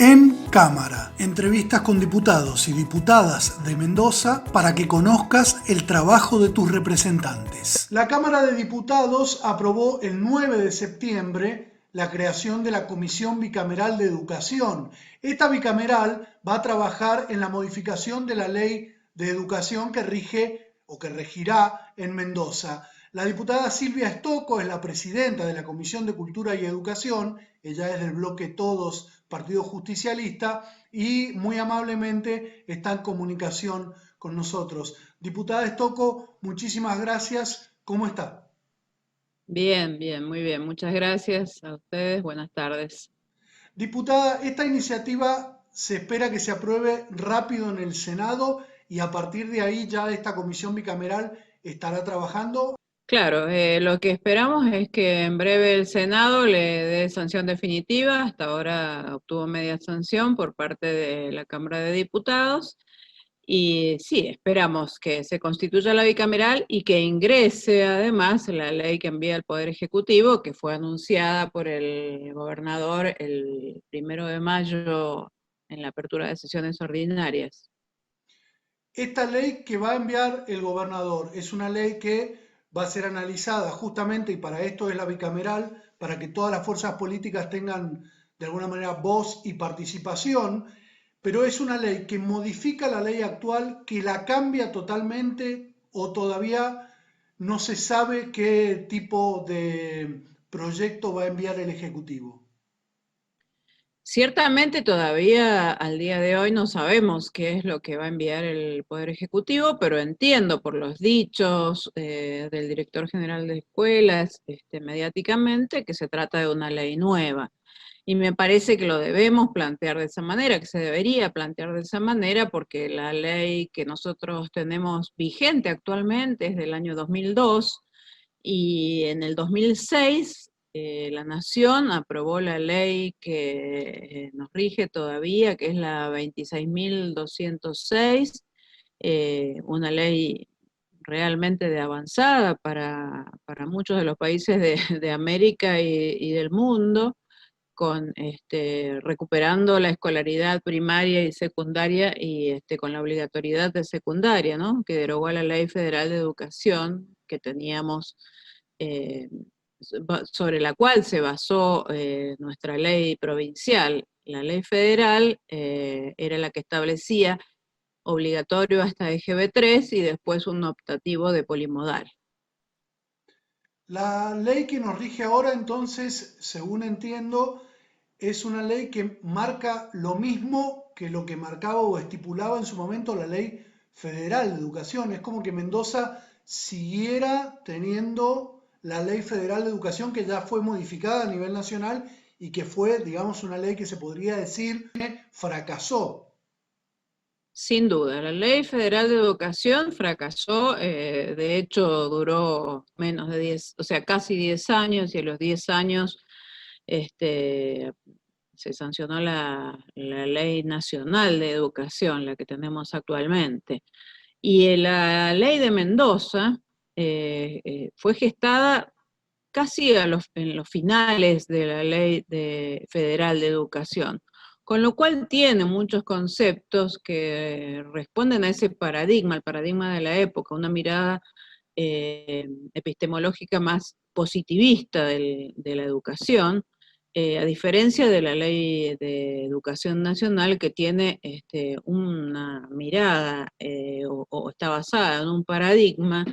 En Cámara, entrevistas con diputados y diputadas de Mendoza para que conozcas el trabajo de tus representantes. La Cámara de Diputados aprobó el 9 de septiembre la creación de la Comisión Bicameral de Educación. Esta bicameral va a trabajar en la modificación de la Ley de Educación que rige o que regirá en Mendoza. La diputada Silvia Stocco es la presidenta de la Comisión de Cultura y Educación, ella es del bloque Todos, Partido Justicialista, y muy amablemente está en comunicación con nosotros. Diputada Stocco, muchísimas gracias. ¿Cómo está? Bien, bien, muy bien. Muchas gracias a ustedes. Buenas tardes. Diputada, esta iniciativa se espera que se apruebe rápido en el Senado y a partir de ahí ya esta comisión bicameral estará trabajando. Claro, lo que esperamos es que en breve el Senado le dé sanción definitiva. Hasta ahora obtuvo media sanción por parte de la Cámara de Diputados. Y sí, esperamos que se constituya la bicameral y que ingrese además la ley que envía el Poder Ejecutivo, que fue anunciada por el gobernador el 1 de mayo en la apertura de sesiones ordinarias. Esta ley que va a enviar el gobernador es una ley que va a ser analizada justamente, y para esto es la bicameral, para que todas las fuerzas políticas tengan de alguna manera voz y participación, pero es una ley que modifica la ley actual, que la cambia totalmente o todavía no se sabe qué tipo de proyecto va a enviar el Ejecutivo. Ciertamente todavía al día de hoy no sabemos qué es lo que va a enviar el Poder Ejecutivo, pero entiendo por los dichos del director general de escuelas, mediáticamente, que se trata de una ley nueva. Y me parece que lo debemos plantear de esa manera, que se debería plantear de esa manera, porque la ley que nosotros tenemos vigente actualmente es del año 2002, y en el 2006 la Nación aprobó la ley que nos rige todavía, que es la 26.206, una ley realmente de avanzada para muchos de los países de América y del mundo, con recuperando la escolaridad primaria y secundaria y con la obligatoriedad de secundaria, ¿no? Que derogó la Ley Federal de Educación que teníamos, eh, sobre la cual se basó nuestra ley provincial. La ley federal era la que establecía obligatorio hasta EGB3 y después un optativo de polimodal. La ley que nos rige ahora, entonces, según entiendo, es una ley que marca lo mismo que lo que marcaba o estipulaba en su momento la Ley Federal de Educación. Es como que Mendoza siguiera teniendo la Ley Federal de Educación que ya fue modificada a nivel nacional y que fue, digamos, una ley que se podría decir que fracasó. Sin duda, la Ley Federal de Educación fracasó, de hecho duró menos de 10, o sea, casi 10 años, y a los 10 años este, se sancionó la Ley Nacional de Educación, la que tenemos actualmente. Y la Ley de Mendoza fue gestada casi en los finales de la Ley Federal de Educación, con lo cual tiene muchos conceptos que responden a ese paradigma, el paradigma de la época, una mirada epistemológica más positivista de la educación, a diferencia de la Ley de Educación Nacional, que tiene una mirada o está basada en un paradigma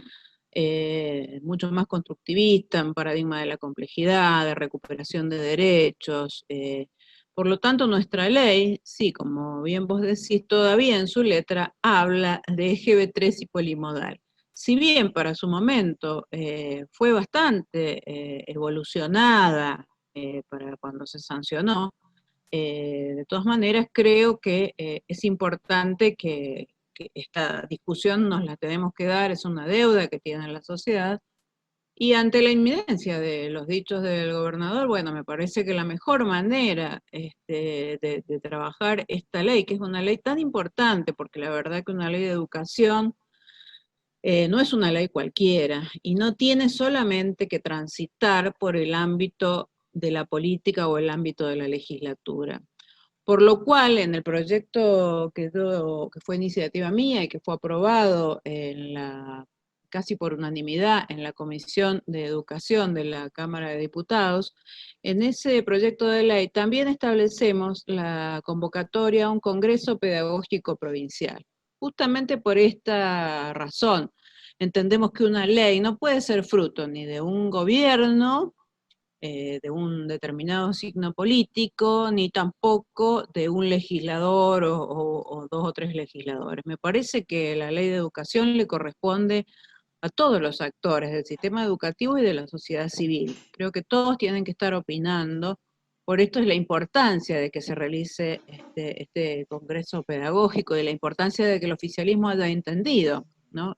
mucho más constructivista, un paradigma de la complejidad, de recuperación de derechos. Por lo tanto, nuestra ley, sí, como bien vos decís, todavía en su letra habla de EGB3 y polimodal. Si bien para su momento fue bastante evolucionada para cuando se sancionó, de todas maneras creo que es importante que esta discusión nos la tenemos que dar, es una deuda que tiene la sociedad, y ante la inminencia de los dichos del gobernador, bueno, me parece que la mejor manera de trabajar esta ley, que es una ley tan importante, porque la verdad que una ley de educación no es una ley cualquiera, y no tiene solamente que transitar por el ámbito de la política o el ámbito de la legislatura. Por lo cual, en el proyecto que fue iniciativa mía y que fue aprobado casi por unanimidad en la Comisión de Educación de la Cámara de Diputados, en ese proyecto de ley también establecemos la convocatoria a un Congreso Pedagógico Provincial. Justamente por esta razón, entendemos que una ley no puede ser fruto ni de un gobierno, de un determinado signo político, ni tampoco de un legislador o dos o tres legisladores. Me parece que la ley de educación le corresponde a todos los actores del sistema educativo y de la sociedad civil. Creo que todos tienen que estar opinando, por esto es la importancia de que se realice este congreso pedagógico y la importancia de que el oficialismo haya entendido, ¿no?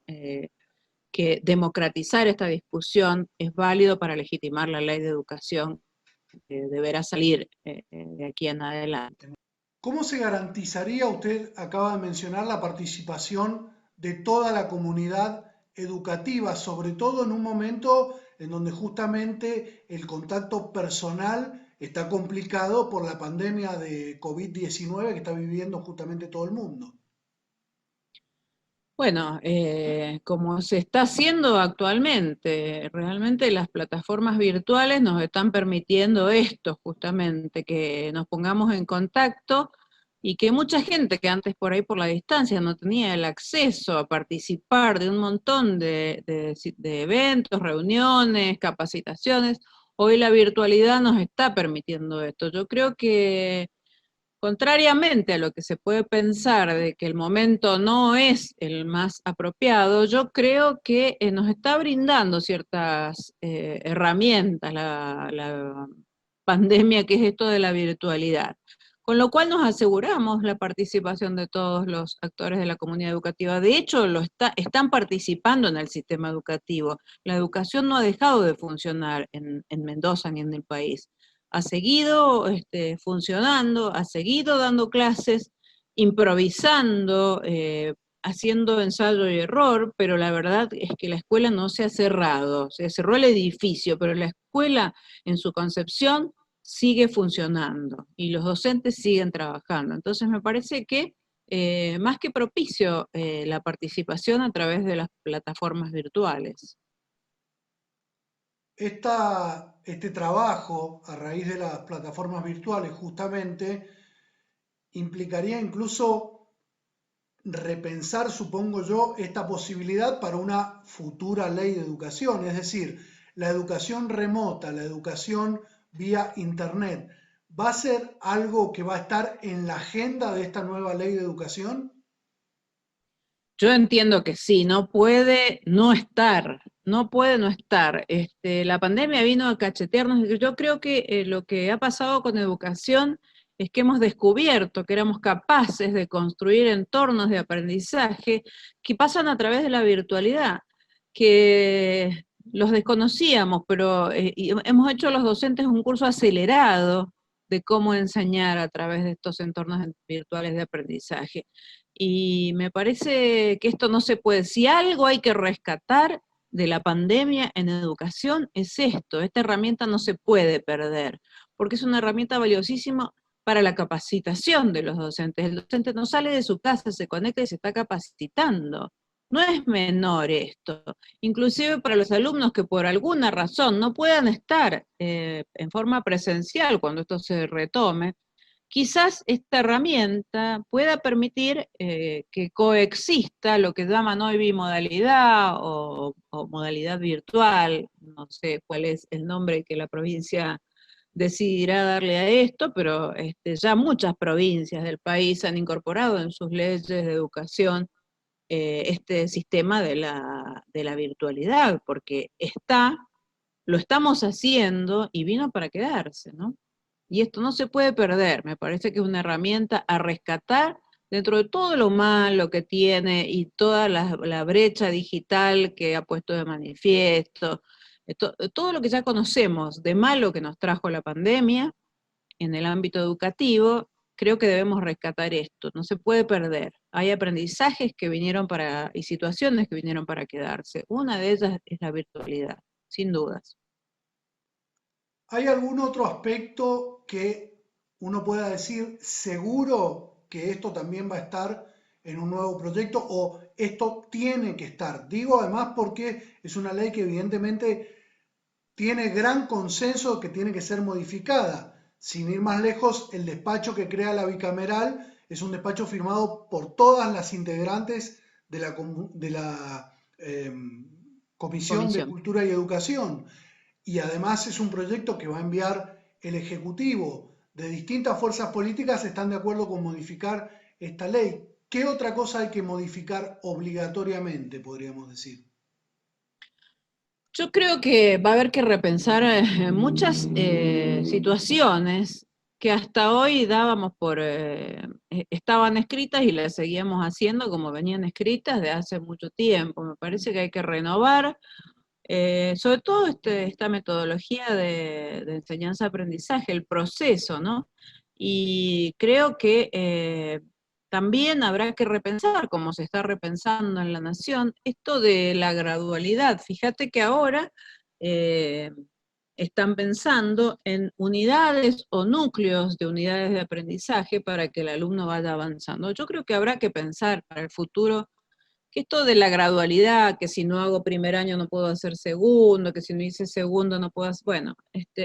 Que democratizar esta discusión es válido para legitimar la ley de educación que deberá salir de aquí en adelante. ¿Cómo se garantizaría, usted acaba de mencionar, la participación de toda la comunidad educativa, sobre todo en un momento en donde justamente el contacto personal está complicado por la pandemia de COVID-19 que está viviendo justamente todo el mundo? Bueno, como se está haciendo actualmente, realmente las plataformas virtuales nos están permitiendo esto justamente, que nos pongamos en contacto y que mucha gente que antes por ahí por la distancia no tenía el acceso a participar de un montón de eventos, reuniones, capacitaciones, hoy la virtualidad nos está permitiendo esto. Yo creo que contrariamente a lo que se puede pensar de que el momento no es el más apropiado, yo creo que nos está brindando ciertas herramientas la pandemia, que es esto de la virtualidad. Con lo cual nos aseguramos la participación de todos los actores de la comunidad educativa. De hecho, están participando en el sistema educativo. La educación no ha dejado de funcionar en Mendoza ni en el país, ha seguido funcionando, ha seguido dando clases, improvisando, haciendo ensayo y error, pero la verdad es que la escuela no se ha cerrado, se cerró el edificio, pero la escuela en su concepción sigue funcionando y los docentes siguen trabajando. Entonces me parece que más que propicio la participación a través de las plataformas virtuales. Este trabajo a raíz de las plataformas virtuales justamente implicaría incluso repensar, supongo yo, esta posibilidad para una futura ley de educación, es decir, la educación remota, la educación vía Internet, ¿va a ser algo que va a estar en la agenda de esta nueva ley de educación? Yo entiendo que sí, no puede no estar, no puede no estar. La pandemia vino a cachetearnos. Yo creo que lo que ha pasado con educación es que hemos descubierto que éramos capaces de construir entornos de aprendizaje que pasan a través de la virtualidad, que los desconocíamos, pero y hemos hecho los docentes un curso acelerado de cómo enseñar a través de estos entornos virtuales de aprendizaje. Y me parece que esto no se puede, si algo hay que rescatar de la pandemia en educación es esto, esta herramienta no se puede perder, porque es una herramienta valiosísima para la capacitación de los docentes. El docente no sale de su casa, se conecta y se está capacitando. No es menor esto. Inclusive para los alumnos que por alguna razón no puedan estar en forma presencial cuando esto se retome, quizás esta herramienta pueda permitir que coexista lo que llaman hoy bimodalidad o modalidad virtual, no sé cuál es el nombre que la provincia decidirá darle a esto, pero ya muchas provincias del país han incorporado en sus leyes de educación este sistema de la virtualidad, porque lo estamos haciendo y vino para quedarse, ¿no? Y esto no se puede perder, me parece que es una herramienta a rescatar dentro de todo lo malo que tiene y toda la brecha digital que ha puesto de manifiesto, todo lo que ya conocemos de malo que nos trajo la pandemia en el ámbito educativo, creo que debemos rescatar esto, no se puede perder. Hay aprendizajes que vinieron y situaciones que vinieron para quedarse. Una de ellas es la virtualidad, sin dudas. ¿Hay algún otro aspecto que uno pueda decir seguro que esto también va a estar en un nuevo proyecto o esto tiene que estar. Digo además porque es una ley que evidentemente tiene gran consenso que tiene que ser modificada. Sin ir más lejos, el despacho que crea la bicameral es un despacho firmado por todas las integrantes de la Comisión de Comisión. Cultura y Educación. Y además es un proyecto que va a enviar el Ejecutivo. De distintas fuerzas políticas están de acuerdo con modificar esta ley. ¿Qué otra cosa hay que modificar obligatoriamente, podríamos decir? Yo creo que va a haber que repensar muchas situaciones que hasta hoy dábamos estaban escritas y las seguíamos haciendo como venían escritas de hace mucho tiempo. Me parece que hay que renovar, sobre todo esta metodología de enseñanza-aprendizaje, el proceso, ¿no? Y creo que también habrá que repensar, como se está repensando en la nación, esto de la gradualidad. Fíjate que ahora eh, están pensando en unidades o núcleos de unidades de aprendizaje para que el alumno vaya avanzando. Yo creo que habrá que pensar para el futuro que esto de la gradualidad, que si no hago primer año no puedo hacer segundo, que si no hice segundo no puedo hacer, bueno,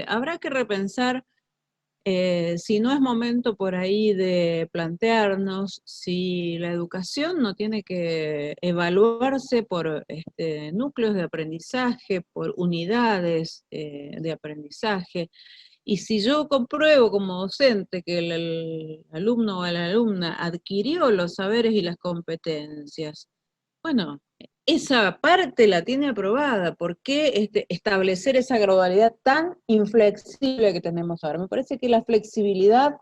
habrá que repensar si no es momento por ahí de plantearnos si la educación no tiene que evaluarse por núcleos de aprendizaje, por unidades de aprendizaje, y si yo compruebo como docente que el alumno o la alumna adquirió los saberes y las competencias, bueno, esa parte la tiene aprobada. ¿Por qué establecer esa gradualidad tan inflexible que tenemos ahora? Me parece que la flexibilidad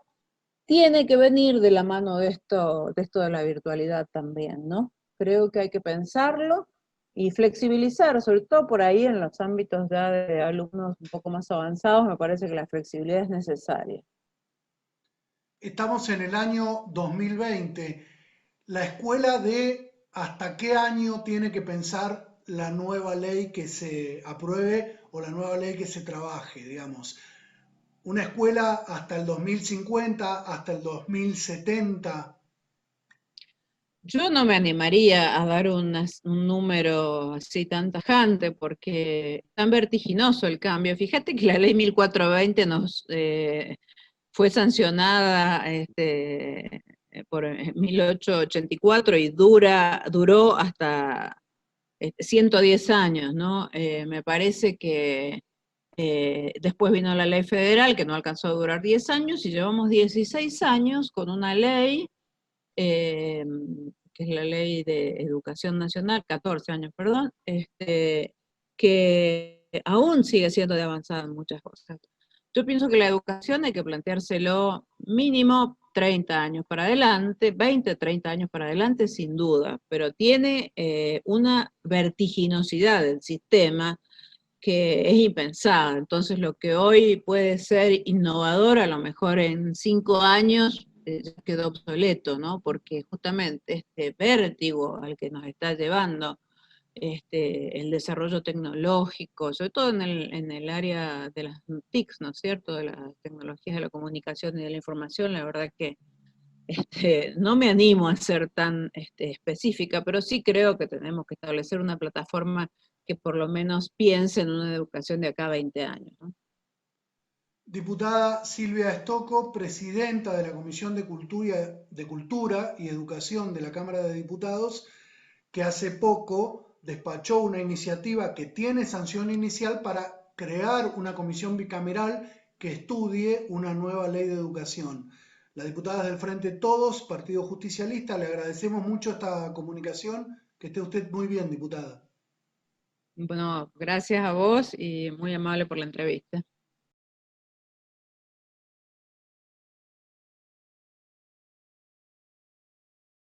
tiene que venir de la mano de esto de la virtualidad también, ¿no? Creo que hay que pensarlo y flexibilizar, sobre todo por ahí en los ámbitos ya de alumnos un poco más avanzados, me parece que la flexibilidad es necesaria. Estamos en el año 2020. La escuela de hasta qué año tiene que pensar la nueva ley que se apruebe o la nueva ley que se trabaje, digamos. Una escuela hasta el 2050, hasta el 2070. Yo no me animaría a dar un número así tan tajante porque es tan vertiginoso el cambio. Fíjate que la ley 1420 fue sancionada por 1884 y duró hasta 110 años, ¿no? Me parece que después vino la ley federal que no alcanzó a durar 10 años y llevamos 16 años con una ley eh, que es la ley de educación nacional, 14 años, perdón, que aún sigue siendo de avanzada en muchas cosas. Yo pienso que la educación hay que planteárselo mínimo 30 años para adelante, 20, 30 años para adelante, sin duda, pero tiene una vertiginosidad del sistema que es impensada. Entonces, lo que hoy puede ser innovador, a lo mejor en 5 años ya quedó obsoleto, ¿no? Porque justamente este vértigo al que nos está llevando el desarrollo tecnológico, sobre todo en el área de las TICs, ¿no es cierto? De las tecnologías de la comunicación y de la información, la verdad que no me animo a ser tan específica, pero sí creo que tenemos que establecer una plataforma que por lo menos piense en una educación de acá a 20 años, ¿no? Diputada Silvia Estocco, presidenta de la Comisión de Cultura y Educación de la Cámara de Diputados, que hace poco despachó una iniciativa que tiene sanción inicial para crear una comisión bicameral que estudie una nueva ley de educación. La diputada del Frente Todos, Partido Justicialista, le agradecemos mucho esta comunicación. Que esté usted muy bien, diputada. Bueno, gracias a vos y muy amable por la entrevista.